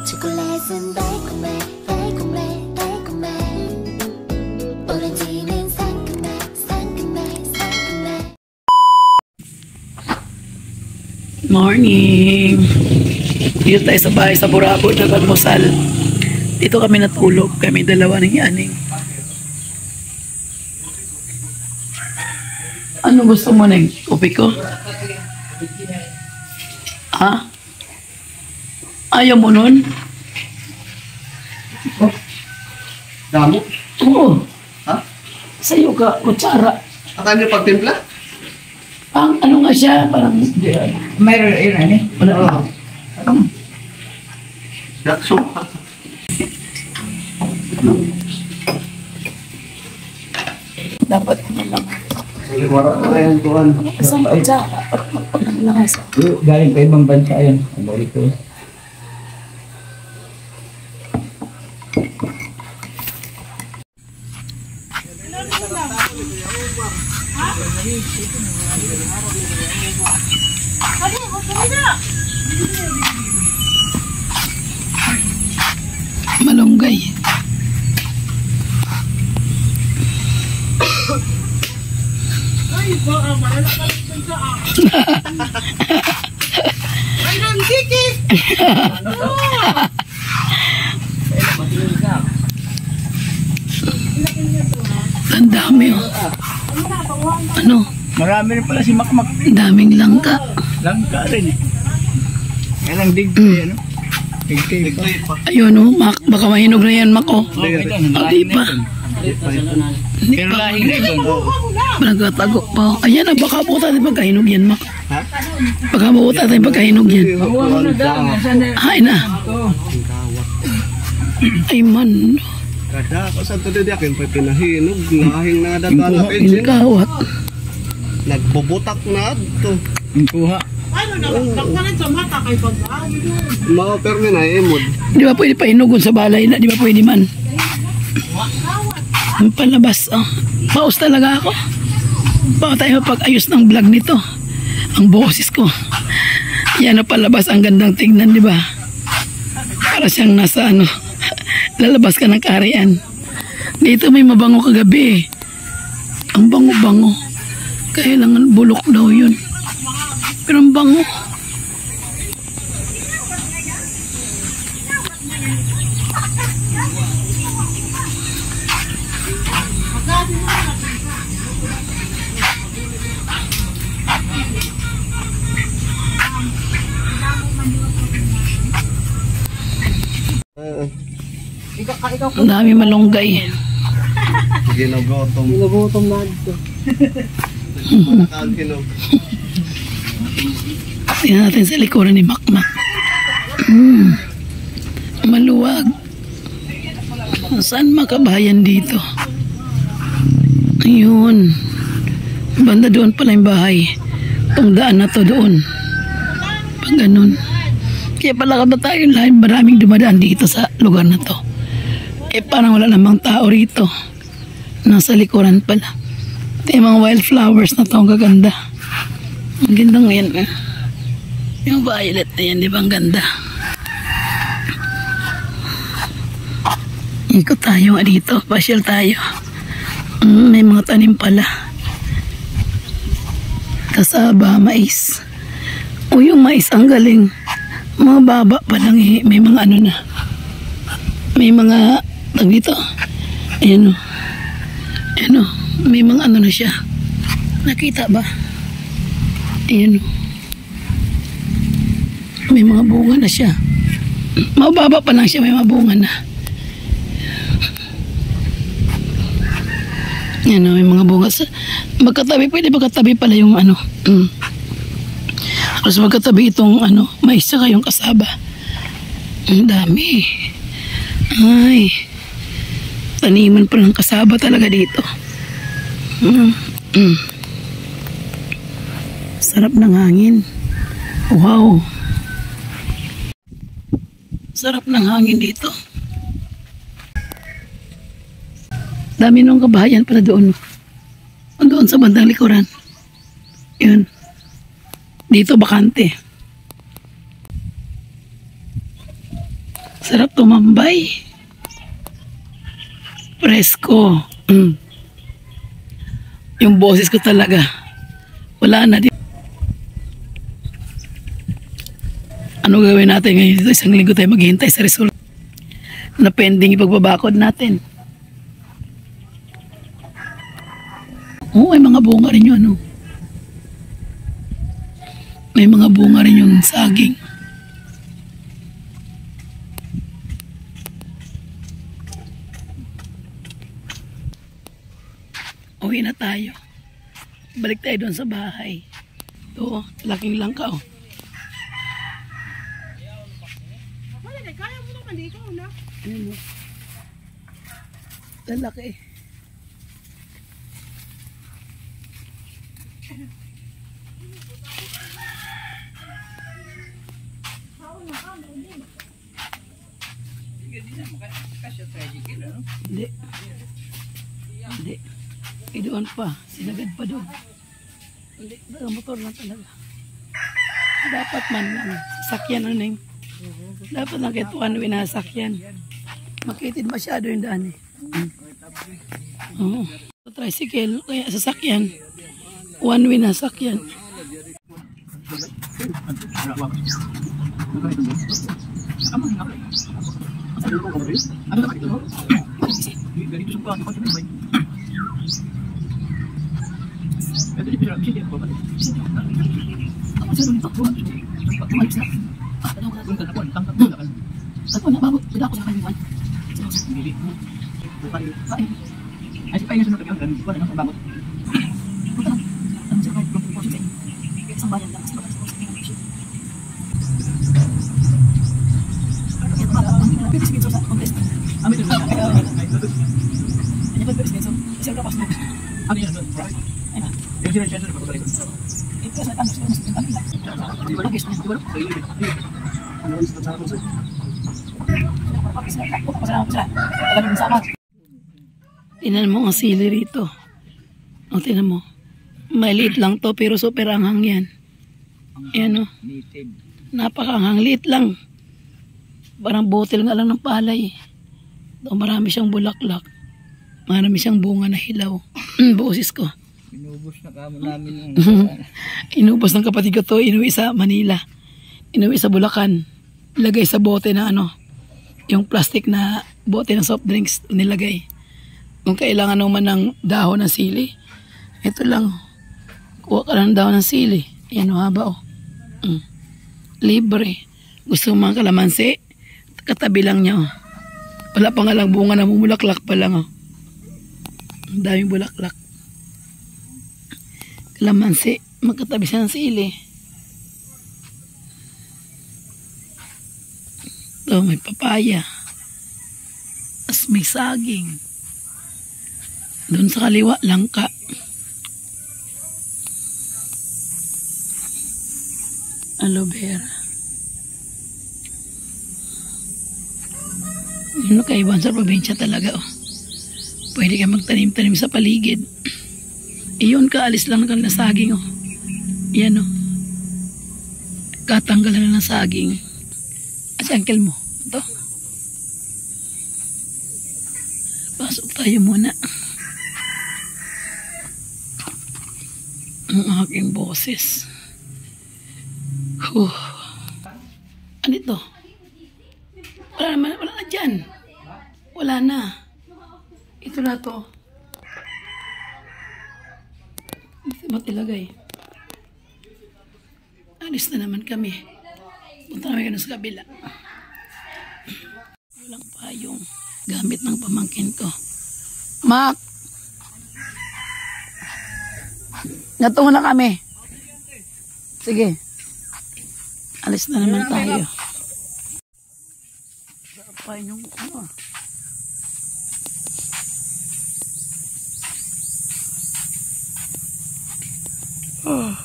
초콜릿은 달콤해 달콤해 달콤해 오렌지는 상큼해 상큼해 상큼해. Morning! Dito tayo sa bahay sa Burabo, nag-almusal. Dito kami natulog, kami dalawa ng yaning. Ano gusto mo na kopi ko? Ha? Ayaw mo nun? Damo? Oo. Ha? Sa'yo ka, kutsara. Akala niyo pagtimpla? Ang ano nga siya, parang... Mayroon yun, ano? Wala. Yakso. Dapat ano lang. Wala ko yan tuwan. Isang kutsara. Walang langasa. Galing pa ibang bansa yun. Ang balik ko. Malunggay. Ay, baka malalakas sa ay, nandikit! Ang dami oh. Ano? Marami rin pala si Makmak. Ang daming langka. Langka rin eh. Kaya lang digtay, ano? Digtay pa. Ayun oh, Mak. Baka mahinog na yan, Mak oh. Hindi pa. Hindi Pero pa. lahing na ito. Nagkatago pa oh. Ayan ah, baka buta tayo pagkahinog yan, Mak. Ha? Baka buta tayo pagkahinog yan. Huwag mo na daw. Ay na. Ay man. Kada ko sa tuloy akin pa pinahinog. Lahing na datala pensin. Kawat. Nagbubutak na ito. Ang kuha. Ano, nakakalan sa mata kay pag-aw. Makapermi na imod. Di ba pwede pahinugon sa balay na? Di ba pwede man? Ang palabas oh. Paus talaga ako. Baka tayo pag-ayos ng vlog nito. Ang boses ko. Yan ang palabas. Ang gandang tingnan, di ba? Para siyang nasa ano. Lalabas ka ng kaharian. Dito may mabango kagabi. Ang bango-bango. Kailangan bulok daw yun. Pero ang bango. Ang dami malunggay. Ginugutom. Nagutom na dito. Nakaginog. Tingnan natin sa likuran ni Makmak. Maluwag. Saan makabayan dito? Ayun. Banda doon pala yung bahay. Itong daan na to doon. Pag ganun. Kaya pala kabataan lahat maraming dumadaan dito sa lugar na to. Eh parang wala namang tao rito. Nasa likuran pala. Ito yung mga wildflowers na to. Ang gaganda. Ang ganda ngayon. Yung violet na yan, di ba ang ganda? Ikot tayo nga dito. Pasyal tayo. May mga tanim pala. Kasaba, mais. O yung mais ang galing. Mga baba pa lang eh. May mga ano na. May mga tag dito. Ayan o. Ayan o. May mga ano na siya. Nakita ba? Ayan o. May mga bunga na siya. Mababa pa lang siya. May mga bunga na. Ayan o. May mga bunga. Magkatabi. Pwede magkatabi pala yung ano. Tapos magkatabi itong ano, mais saka yung kasaba. Ang dami. Ay. Taniman pa ng kasaba talaga dito. Sarap ng hangin. Wow. Sarap ng hangin dito. Dami nung kabahayan pala doon. Doon sa bandang likuran. Yun. Dito bakante. Sarap tumambay. Presko. Yung boses ko talaga. Wala na. Ano gawin natin ngayon dito? Isang linggo tayo maghihintay sa result na pending ipagbabakod natin. Oo, may mga bunga rin yun. Ano? May mga bunga rin yung saging. Uwi na tayo. Balik tayo doon sa bahay. Ito, laking langka oh. Kaya mo naman, ikaw na. Ano? Lalaki. Hindi. Hindi. Doon pa. Sinagad pa doon. Hindi. Motor lang talaga. Dapat man lang. Sasakyan ano yung dapat lang kahit one way na sasakyan. Makitid masyado yung daan eh. Oo. Tricycle, kaya sasakyan. One way na sasakyan. Ako na bago, tidak ako sa kalimutan. Ay, si Pai nga sunod kami ang wala nang bago. Ang sa kanya kung po siya. Isang bayan lang sa mga sa contest. Amin din. Ano ba business? Isa ka pas mo. Ano yan? Ayun. Yung sila ko talaga. Ito sa tanong sa kanila. Di ba guys, di ba? Ano sa tanong sa tinan mo ang sili rito. O, tinan mo. Maliit lang to pero super anghang yan. Ayan o. Napakaanghang. Liit lang. Parang botel nga lang ng palay. O, marami siyang bulaklak. Marami siyang bunga na hilaw. Boses ko. Inubos na kamo namin yung inubos ng kapatid ko to. Inuwi sa Manila. Inuwi sa Bulacan. Ilagay sa bote na ano. Yung plastic na bote ng soft drinks nilagay. Kung kailangan naman ng dahon ng sili, ito lang. Kuha ka lang ng dahon ng sili. Ayan o, haba o. Libre. Gusto mo mga kalamansi, katabi lang niya o. Wala pa nga lang bunga na mumulaklak pa lang o. Ang daming bulaklak. Kalamansi, magkatabi siya ng sili. Ito, may papaya. As may saging. Doon sa kaliwa, langka. Aloe vera. Yun o, kaibahan sa probinsya talaga oh. Pwede ka magtanim-tanim sa paligid. Iyon, kaalis lang ng saging oh. Yan oh. Katanggalan na ng saging. At si uncle mo. Ito. Pasok tayo muna. Ang aking boses. Ano ito? Wala na dyan. Wala na. Ito na to. Dito ba tilagay? Alis na naman kami. Punta namin sa kabila. Walang payong. Gamit ng pamangkin ko. Mak! Natungo na kami. Sige. Alis na naman tayo. Pa yung ano. Oh.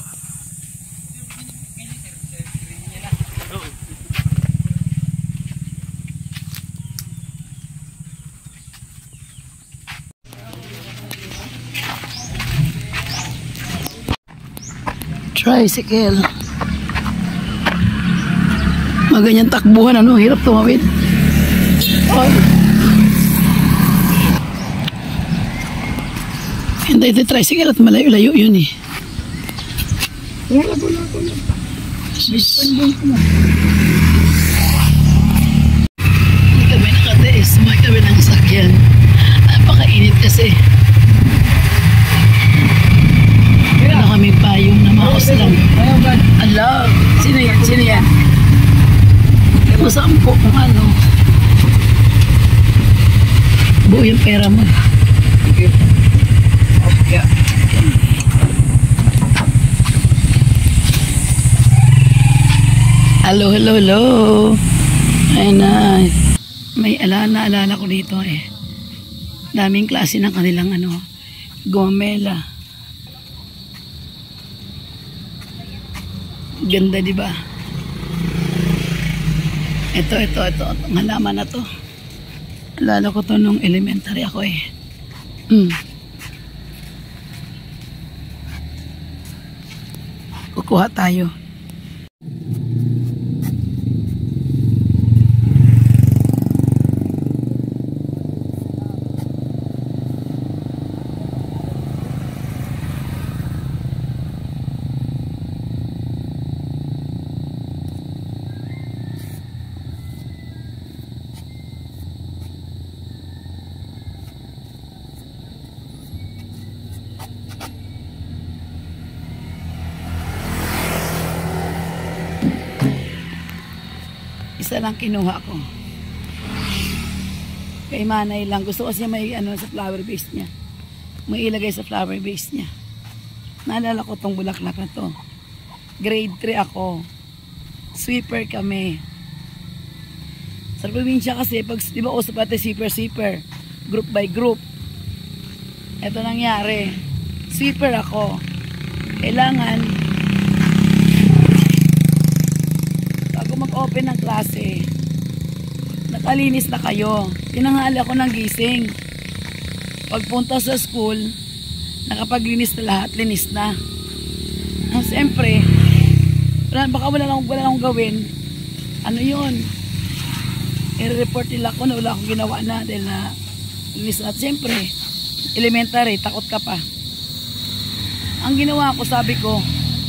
Tricycle. Maganyan takbuhan, ano, hirap tumawid. Oh. Hindi ito tricycle at malayo-layo yun eh. Wala ko na. Bispandong ko na. Hindi kami nakatiis. Sumakay kami ng sakyan. Napakainit kasi. Wala kaming payong na maos lang. Ala, sino yan? Sino yan? Masampo kung ano. Buo yung pera mo. Okay. Okay. Hello, hello, hello. Ayun na. May naalala ko dito eh. Daming klase ng kanilang ano, gomela. Ganda, di ba? Ito. Ang halaman na to. Alala ko to nung elementary ako eh. Kukuha tayo. Isa lang kinuha ko. Kay Manay lang. Gusto ko siya may ano sa flower base niya. May ilagay sa flower base niya. Naalala ko tong bulaklak na to. Grade 3 ako. Sweeper kami. Sa probinsya kasi, pag di ba uso pati sweeper. Group by group. Ito nangyari. Sweeper ako. Kailangan mag-open ng klase, nakalinis na kayo. Tinanghali ako ng gising. Pagpunta sa school, nakapaglinis na lahat, linis na. Siyempre, baka wala lang akong gawin. Ano yun? I-report nila ako na wala akong ginawa na dahil na linis na. Siyempre, elementary, takot ka pa. Ang ginawa ko, sabi ko,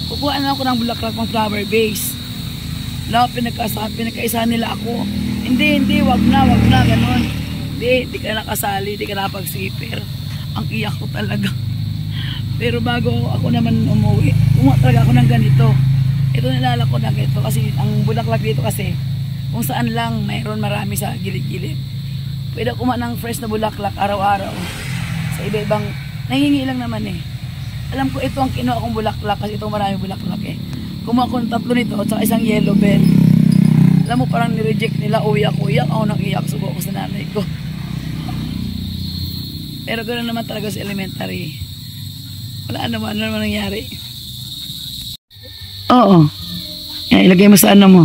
kukuha na ako ng bulaklak ng flower base. Wala, pinagkaisa nila ako. Hindi, wag na, ganun. Hindi ka nakasali, hindi ka napag-sweeper. Ang iyak ko talaga. Pero bago ako naman umuwi, kumuha talaga ako ng ganito. Ito nalala ko na ganito kasi ang bulaklak dito kasi, kung saan lang mayroon marami sa gilid-gilid. Pwede kumuha ng fresh na bulaklak araw-araw. Sa iba-ibang, nahingi lang naman eh. Alam ko ito ang kinuha kong bulaklak kasi itong marami bulaklak eh. Kumuha ko ng 3 nito at saka isang yellow bell. Alam mo parang nireject nila, uyak. Ako nang iyak, subo ko sa nanay ko. Pero ganoon naman talaga sa elementary. Wala naman, ano naman nangyari. Oo. Yan, ilagay mo sa ano mo.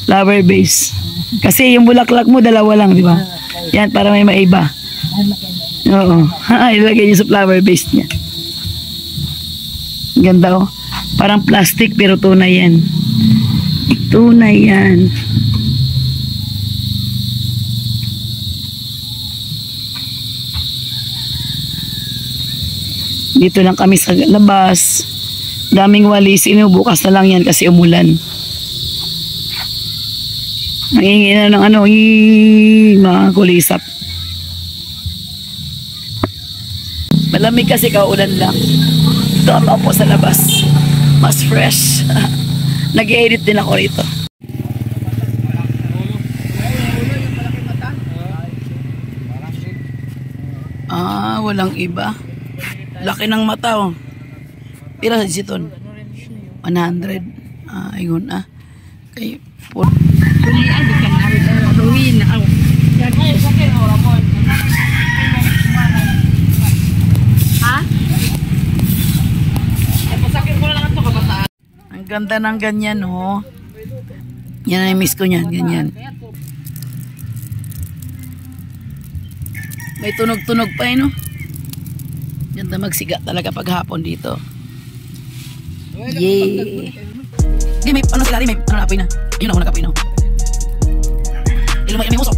Flower base. Kasi yung bulaklak mo, 2 lang, di ba? Yan, para may maiba. Oo. Ilagay niyo sa flower base niya. Ganda oh. Parang plastic pero tunay yan. Tunay yan. Dito lang kami sa labas. Daming walis. Inubukas na lang yan kasi umulan. Nangingi na ng ano, mga kulisap. Malamig kasi kaulan lang. Ito ako po sa labas. Mas fresh. Nag-edit din ako rito. Walang iba. Laki ng mata oh. Pira sa siton? 100. Ayun kay po. Ang ganda ng ganyan oh. Yan ang miss ko niyan, ganyan. May tunog-tunog pa no. Ganda magsiga talaga paghapon dito. Yay! Di may ano sila, may ano na apoy na. Yun ako nag-apoy na. May usok.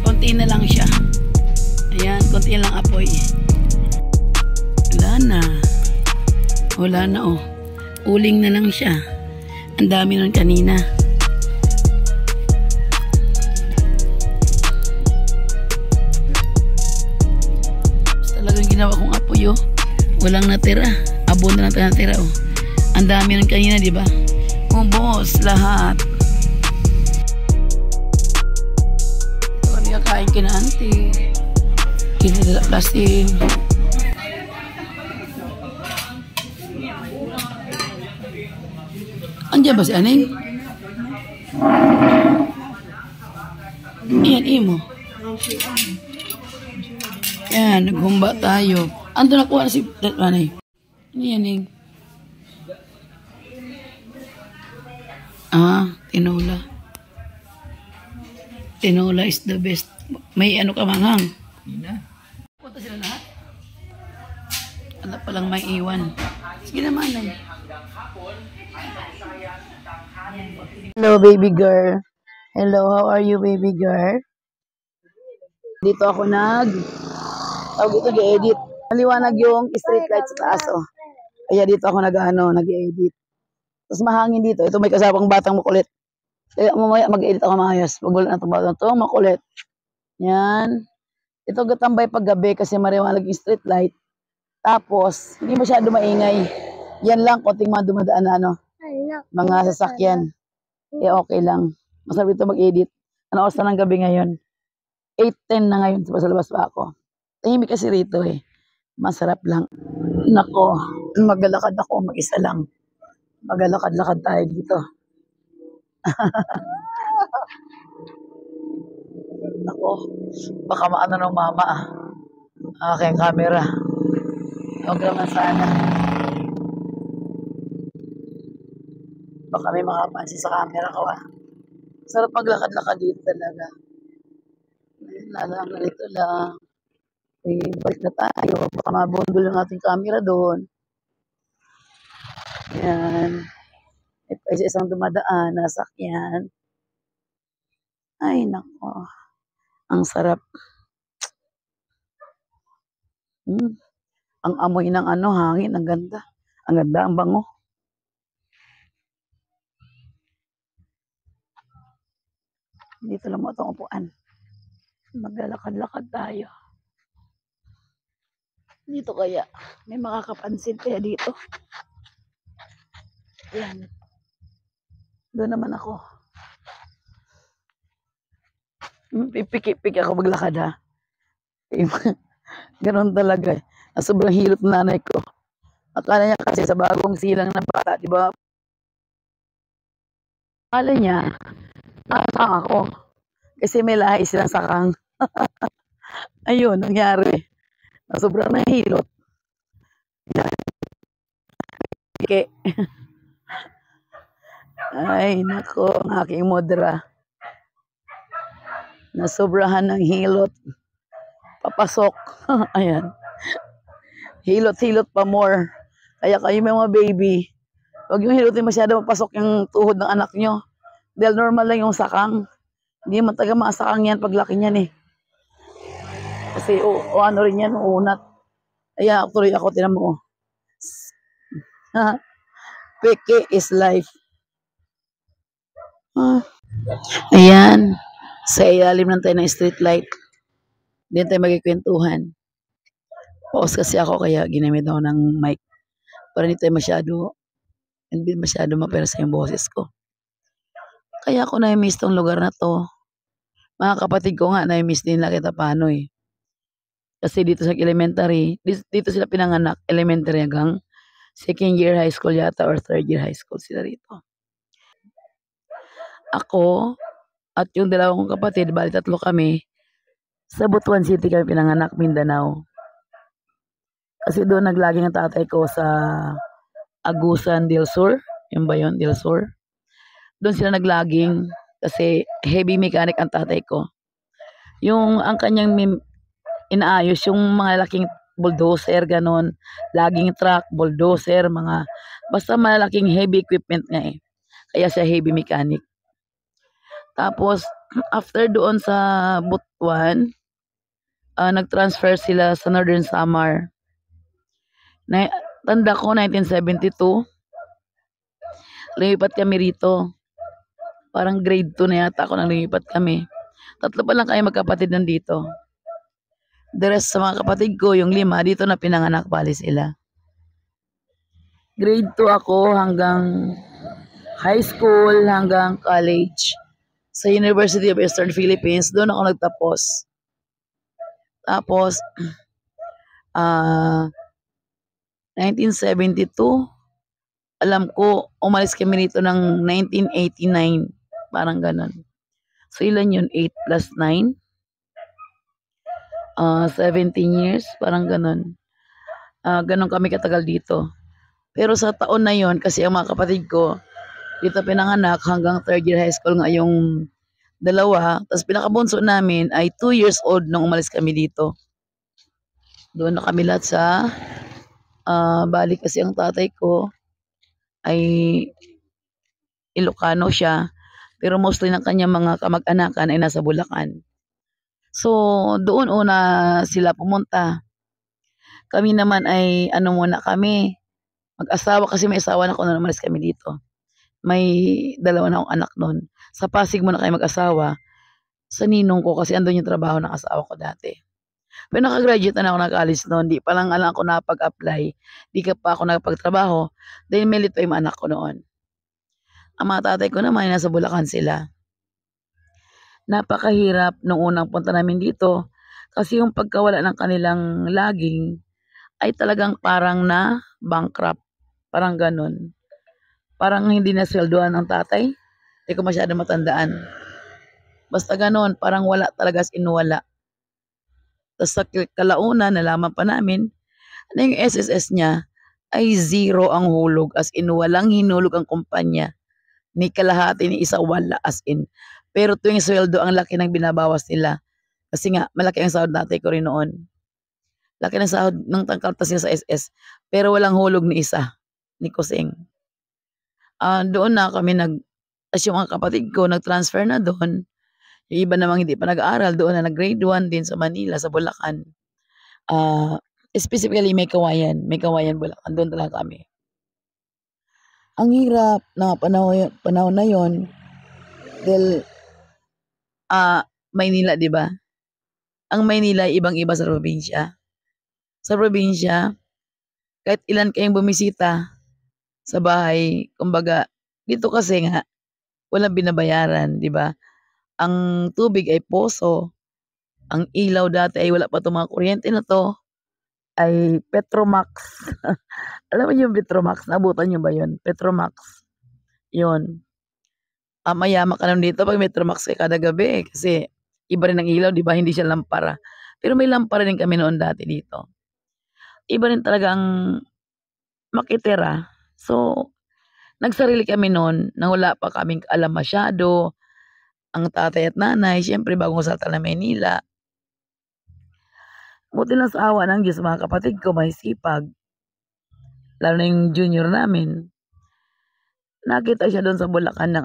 Konti na lang siya. Ayan, konti lang apoy. Wala na oh. Uling na lang siya. Ang dami nun kanina. Talagang ginawa kong apoy oh. Walang natira. Abon na lang natira oh. Ang dami nun kanina, di ba? Ubos lahat. Ito kami kakain kina auntie. Kinalaplasin. Andiyan ba si Aning? Iyan, imo. Yan, naghumba tayo. Ando nakuha na si Anay. Iyan, Aning. Tinola. Tinola is the best. May ano ka manghang? Punta sila lahat. Anak palang may iwan. Sige naman, Nay. Hello, baby girl. Hello, how are you, baby girl? Dito ako nag-edit. Maliwanag yung street light sa taas, oh. Kaya dito ako nag-edit. Tapos mahangin dito. Ito may kasabang batang makulit. Kaya mamaya mag-edit ako maayos. Magulat na itong batang ito, makulit. Yan. Ito gatambay paggabi kasi maliwanag yung street light. Tapos, hindi masyado maingay. Yan lang, konting mga dumadaan na mga sasakyan. Okay lang. Masarap ito mag-edit. Ano oras na ng gabi ngayon? 8:10 na ngayon. Sa labas pa ako. Tahimik kasi rito eh. Masarap lang. Nako, maglalakad ako. Mag-isa lang. Maglalakad-lakad tayo dito. Nako, baka maano ng mama aking camera. Huwag naman sana. Baka may makapansin sa camera ko ah. Sarap maglakad-lakad dito talaga. Nalang dito lang. Balik na tayo. Baka mabundol yung ating camera doon. Yan. May isang dumadaan. Nasakyan. Ay, nako. Ang sarap. Ang amoy ng hangin. Ang ganda. Ang ganda, ang bango. Dito lang mo itong upuan. Maglalakad-lakad tayo. Dito kaya. May makakapansin kaya dito. Yan. Doon naman ako. Pipik-pik ako maglakad ha. Ganon talaga eh. Sobrang hilot ng nanay ko. Akala niya kasi sa bagong silang na bata, di ba? Akala niya, nakasang ako. Kasi may lahi silang sakang. Ayun, nangyari. Sobrang nahilot. Okay. Ay, nako, ang aking modra. Nasobrahan ng hilot. Papasok. Ayan. hilot-hilot pa more. Kaya kayo may mga baby, huwag yung hilutin masyado mapasok yung tuhod ng anak nyo. Dahil normal lang yung sakang. Hindi man taga masakang yan paglaki niyan eh. Kasi o ano rin yan, unat. Kaya tuloy ako, tinan mo. Peke is life. Ayan. Sa ilalim lang tayo ng street light. Hindi tayo magkikwentuhan. Pause kasi ako kaya ginamit ako ng mic. Para hindi tayo hindi masyado mapersa yung boses ko. Kaya ako na-miss tong lugar na to. Mga kapatid ko nga, na-miss din lang kita paano eh. Kasi dito sa elementary, dito sila pinanganak, elementary hanggang second year high school yata or third year high school sila rito. Ako at yung dalawang kong kapatid, bali tatlo kami, sa Butuan City kami pinanganak, Mindanao. Kasi doon naglaging ang tatay ko sa Agusan del Sur, yung ba yun, del Sur? Doon sila naglaging kasi heavy mechanic ang tatay ko. Yung ang kanyang inaayos yung mga laking bulldozer, ganon. Laging truck, bulldozer, mga basta malaking heavy equipment nga eh. Kaya siya heavy mechanic. Tapos, after doon sa Butuan, nag-transfer sila sa Northern Samar. Tanda ko, 1972. Lumipat kami rito. Parang grade 2 na yata ako nang lumipat kami. Tatlo pa lang kayo magkapatid nandito. The rest sa mga kapatid ko, yung 5, dito na pinanganak bali sila. Grade 2 ako hanggang high school, hanggang college. Sa University of Eastern Philippines, doon ako nagtapos. Tapos, 1972, alam ko, umalis kami rito ng 1989. Parang ganon. So, ilan yun? 8 plus 9? 17 years, parang ganon. Ganon kami katagal dito. Pero sa taon na yon, kasi ang mga kapatid ko, dito pinanganak hanggang third year high school nga yung dalawa. Tapos pinakabunso namin ay 2 years old nung umalis kami dito. Doon na kami lahat sa balik kasi ang tatay ko ay Ilocano siya. Pero mostly ng kanyang mga kamag-anakan ay nasa Bulacan. So, doon una sila pumunta. Kami naman ay muna kami. Mag-asawa kasi may asawa na ako nung umalis kami dito. May 2 na akong anak noon. Sa Pasig muna kayo mag-asawa. Sa ninong ko kasi andun yung trabaho ng asawa ko dati. Pero nakagraduate na ako ng college noon. Di pa lang alam ako napag-apply. Di ka pa ako nakapagtrabaho. Dahil may lit pa yung anak ko noon. Ang mga tatay ko naman nasa Bulacan sila. Napakahirap nung unang punta namin dito. Kasi yung pagkawala ng kanilang laging ay talagang parang na bankrupt. Parang ganun. Parang hindi na sweldoan ng tatay. Hindi ko masyado matandaan. Basta ganun, parang wala talaga as in wala. Tapos sa kalaunan, nalaman pa namin na yung SSS niya ay 0 ang hulog. As in, walang hinulog ang kumpanya. Ni kalahati ni isa wala as in. Pero tuwing sweldo, ang laki ng binabawas nila. Kasi nga, malaki ang sahod natin ko rin noon. Laki ng sahod ng tangkaltas niya sa SS. Pero walang hulog ni isa, ni Kusing. Doon na kami as yung mga kapatid ko, nag-transfer na doon. Yung iba namang hindi pa nag-aaral, doon na nag-grade 1 din sa Manila, sa Bulacan. Specifically, may Kawayan, Bulacan. Doon talaga kami. Ang hirap na panahon na yon. Dahil, Maynila, di ba? Ang Maynila, ibang-iba sa probinsya. Sa probinsya, kahit ilan kayong bumisita sa bahay, kumbaga, dito kasi nga, walang binabayaran, di ba? Ang tubig ay poso. Ang ilaw dati ay wala pa itong mga kuryente na to. Ay Petromax. Alam mo yung Petromax? Nabutan nyo ba yun? Petromax. Yun. Mayama ka naman dito pag Petromax kayo kada gabi. Kasi iba rin ang ilaw, di ba? Hindi siya lampara. Pero may lampara din kami noon dati dito. Iba rin talaga ang makitira. So, nagsarili kami noon nang wala pa kaming alam masyado. Ang tatay at nanay, siyempre bagong salta na Maynila. Buti lang sa awa ng Diyos, mga kapatid ko, may sipag. Lalo na yung junior namin. Nakita siya doon sa Bulacan ng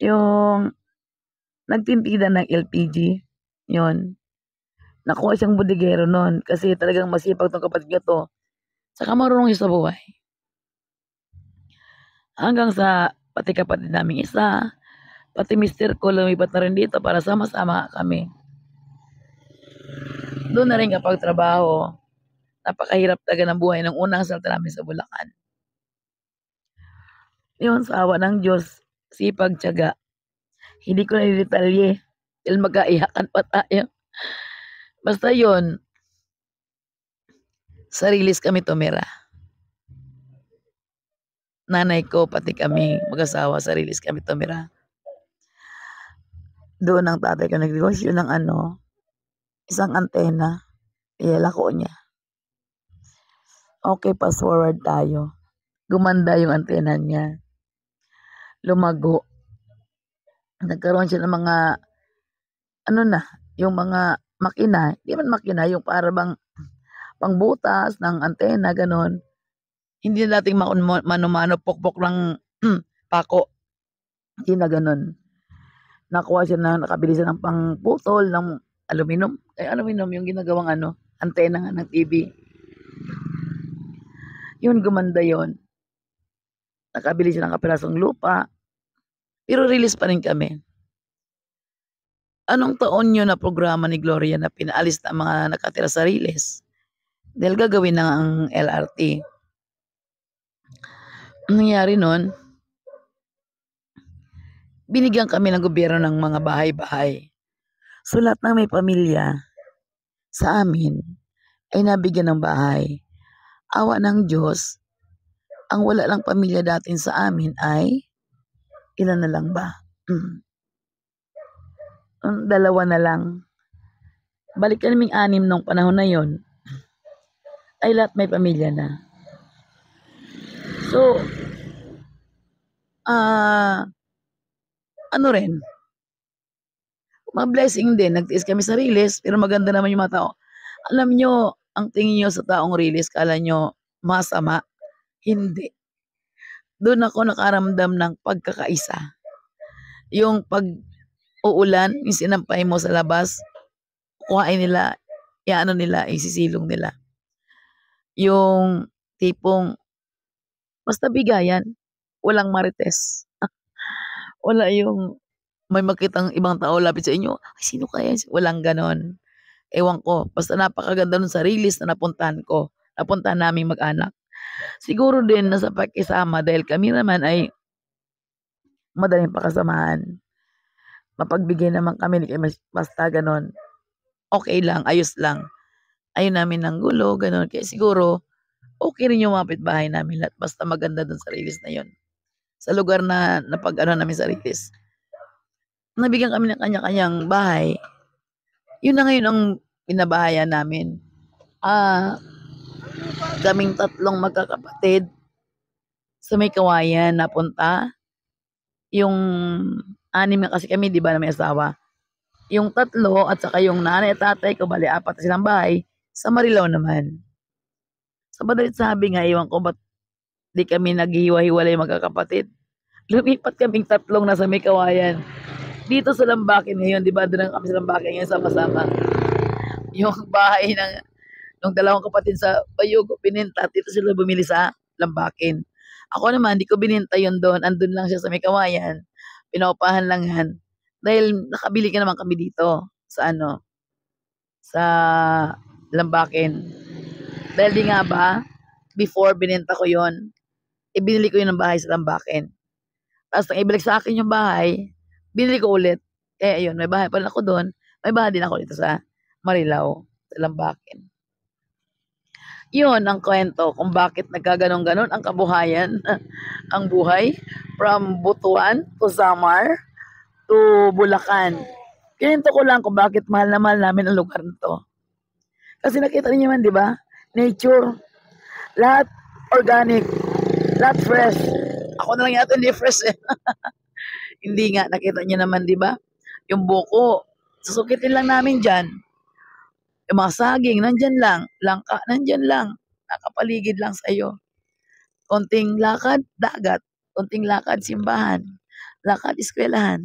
yung nagtinda ng LPG. Yun. Nakuha siyang bodigero noon kasi talagang masipag tong kapatid niya to. Saka marunong siya sa buhay. Hanggang sa pati kapatid namin isa, pati mister ko lumipat na rin dito para sama-sama kami. Doon na rin kapag trabaho. Napakahirap talaga ng buhay ng unang salta namin sa Bulacan. Yun, sa awa ng Diyos, sipag, tiyaga. Hindi ko na nidetalye. Dahil magkaiyakan pa tayo. Basta yun, sa Riles kami tumira. Nanay ko, pati kami, mag-asawa, sa Riles kami tumira. Doon ang tatay ko nagnegosyo ng isang antena. Iyalako niya. Okay, fast forward tayo. Gumanda yung antena niya. Lumago. Nagkaroon siya ng mga, yung mga makina. Hindi man makina, yung para bang pangbutas ng antena, ganon. Hindi na dating mano-mano, pokpok ng pako. Hindi na ganon. Nakuha siya na, nakabili siya ng pangputol ng aluminum. Aluminum yung ginagawang antena ng TV. Yun, gumanda yun. Nakabili siya ng kapirasong lupa. Pero release pa rin kami. Anong taon nyo na programa ni Gloria na pinaalis na mga nakatira sa Riles? Dahil gagawin na ang LRT. Ang nangyari nun, binigyan kami ng gobyerno ng mga bahay-bahay. So lahat ng may pamilya sa amin ay nabigyan ng bahay. Awa ng Diyos, ang wala lang pamilya datin sa amin ay ilan na lang ba? 2 na lang. Balik kaming 6 nung panahon na yon, ay lahat may pamilya na. So, rin, mga blessing din. Nagtiis kami sa Riles, pero maganda naman yung mga tao. Alam nyo, ang tingin nyo sa taong Riles, kala nyo masama. Hindi. Doon ako nakaramdam ng pagkakaisa. Yung pag-uulan, yung sinampay mo sa labas, kuhain nila, isisilong nila. Yung tipong, basta bigayan, walang marites. Wala yung may makitang ibang tao lapit sa inyo, ay sino kaya? Walang ganon. Ewan ko, basta napakaganda nun sa Riles na napuntahan ko. Napuntahan namin mag-anak. Siguro din nasa pakisama dahil kami naman ay madaling pakasamahan. Mapagbigay naman kami, basta ganon. Okay lang, ayos lang. Ayun namin ng gulo, ganon. Kaya siguro, okay rin yung mga pitbahay namin lahat. Basta maganda dun sa Riles na yun. Sa lugar na namin sa Riles. Nabigyan kami ng kanya-kanyang bahay. Yun na ngayon ang pinabahayan namin. Kaming 3 magkakapatid sa may Kawayan napunta. Yung 6 kasi kami, di ba, na may asawa. Yung 3 at saka yung nanay at tatay ko, bali 4 na silang bahay, sa Marilao naman. Sa madalit sabi nga, iwan ko ba't di kami naghihiwa-hiwalay magkakapatid. Lumipat kaming 3 na sa may Kawayan. Dito sa Lambakin ngayon, di ba, doon kami sa Lambakin ngayon sama-sama. Yung bahay ng 2 kapatid sa Bayugo, pininta, dito sila bumili sa Lambakin. Ako naman, di ko bininta yun doon. Andun lang siya sa may Kawayan. Pinaupahan lang yan. Dahil nakabili ka naman kami dito sa sa Lambakin. Dahil di nga ba, before bininta ko yon, ibinili ko yun ng bahay sa Lambakin. Tapos nang ibalik sa akin yung bahay, binili ko ulit. Kaya yun, may bahay pa rin ako doon. May bahay din ako dito sa Marilao, sa Lambakin. Yun ang kwento kung bakit nagkaganon-ganon ang kabuhayan, ang buhay, from Butuan to Samar to Bulacan. Kinento ko lang kung bakit mahal na mahal namin ang lugar nito. Kasi nakita niyo man, di ba? Nature. Lahat organic. Lahat fresh. Ako na lang yata hindi fresh eh. Hindi nga, nakita niyo naman, di ba? Yung buko, susukitin lang namin dyan. Yung mga saging, nandyan lang. Langka, nandyan lang. Nakapaligid lang sa iyo. Konting lakad, dagat. Konting lakad, simbahan. Lakad, eskwelahan.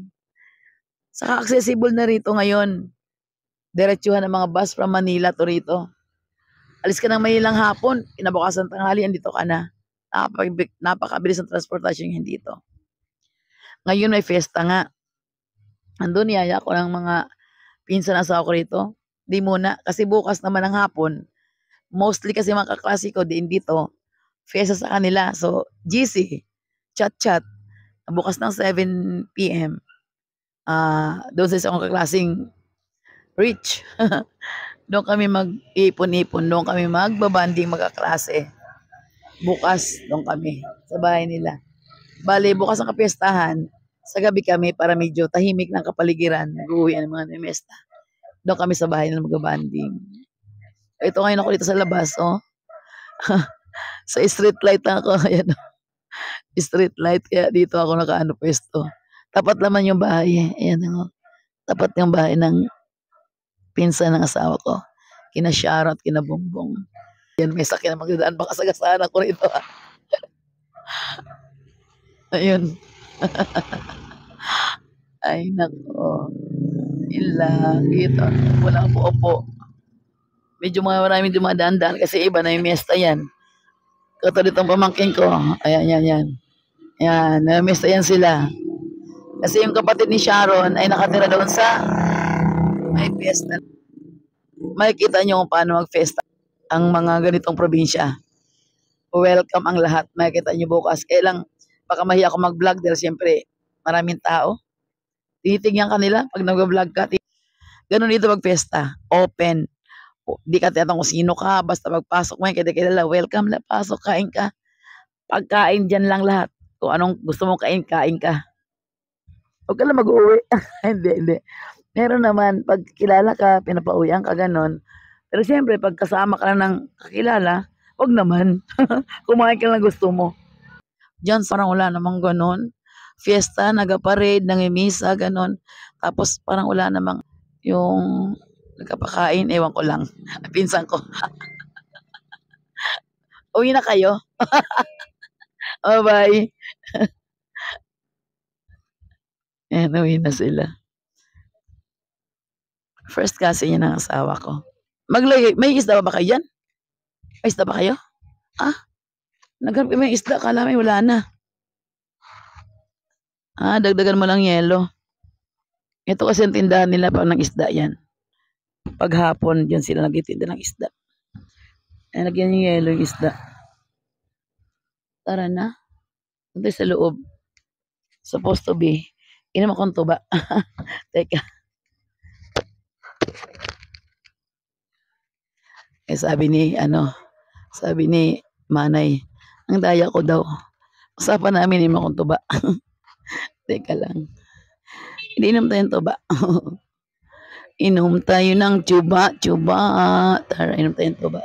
Saka accessible na rito ngayon. Diretsuhan ng mga bus from Manila to rito. Alis ka ng Manilang hapon, kinabukasan tanghali, andito ka na. Napakabilis ng transportasyon yung dito. Ngayon may fiesta nga. Andun, niyaya ko ng mga pinsan asawa ko rito. Di muna, kasi bukas naman ng hapon, mostly kasi mga kaklase ko din dito, fiesta sa kanila. So, GC, chat-chat, bukas ng 7 p.m. Doon sa isang kaklaseng Rich. Doon kami mag-ipon-ipon, doon kami magbabanding magkaklase. Bukas, doon kami, sa bahay nila. Bale, bukas ang kapiestahan, sa gabi kami para medyo tahimik ng kapaligiran, nag-uwi ang mga nemesta. Doon kami sa bahay nila magbabanding. Ito ngayon ako dito sa labas, oh. Sa street light na ako, ayan, oh. Street light, kaya dito ako nakaano pwesto. Tapat naman yung bahay, ayan, oh. Tapat yung bahay ng pinsan ng asawa ko. Kina Shara at kina Bongbong. Yan, may sakyan na magdadaan. Baka sagasaan ako rito. Ayun. Ay, nako. Ila, ito. Wala po. Medyo maraming dumadaan-daan kasi iba na yung miesta yan. Katulad itong pamangkin ko. Ayan. Yan, na miesta yan sila. Kasi yung kapatid ni Sharon ay nakatira doon sa may fiesta. Makikita nyo kung paano mag-fiesta ang mga ganitong probinsya. Welcome ang lahat. Makikita nyo bukas. Lang, baka mahiya ako mag-vlog dahil siyempre maraming tao. Tinitingnan kanila pag nag-vlog ka. Ganun dito mag-fiesta. Open. Di ka tiyatang kung sino ka. Basta magpasok mo, kilala. Welcome na, pasok, kain ka. Pagkain dyan lang lahat. Kung anong gusto mo kain ka. Huwag ka lang mag-uwi. Hindi. Meron naman, pag kilala ka, pinapauwian ka, ganon. Pero siyempre, pag kasama ka lang ng kakilala, huwag naman. Kumain ka lang gusto mo. Diyan, parang wala namang ganon. Fiesta, nag-parade, nangimisa, ganon. Tapos parang wala namang yung nagkapakain, ewan ko lang. Pinsan ko. Uwi na kayo. Oh, bye. Ayan, uwi na sila. First kasi niya ng asawa ko. May isda ba kayo dyan? May isda ba kayo? Naghanap may isda. Kala may wala na. Dagdagan mo lang yelo. Ito kasi ang tindahan nila pag ng isda yan. Paghapon, dyan sila nagtitinda ng isda. Lagyan yung yelo yung isda. Tara na. Ito sa loob. Supposed to be. Inom akong tuba. Teka. Sabi ni Manay, ang daya ko daw. Usapan namin, inom akong tuba. Teka lang. Inom tayo ng tuba. Inom tayo ng tuba. Tara, inom tayo ng tuba.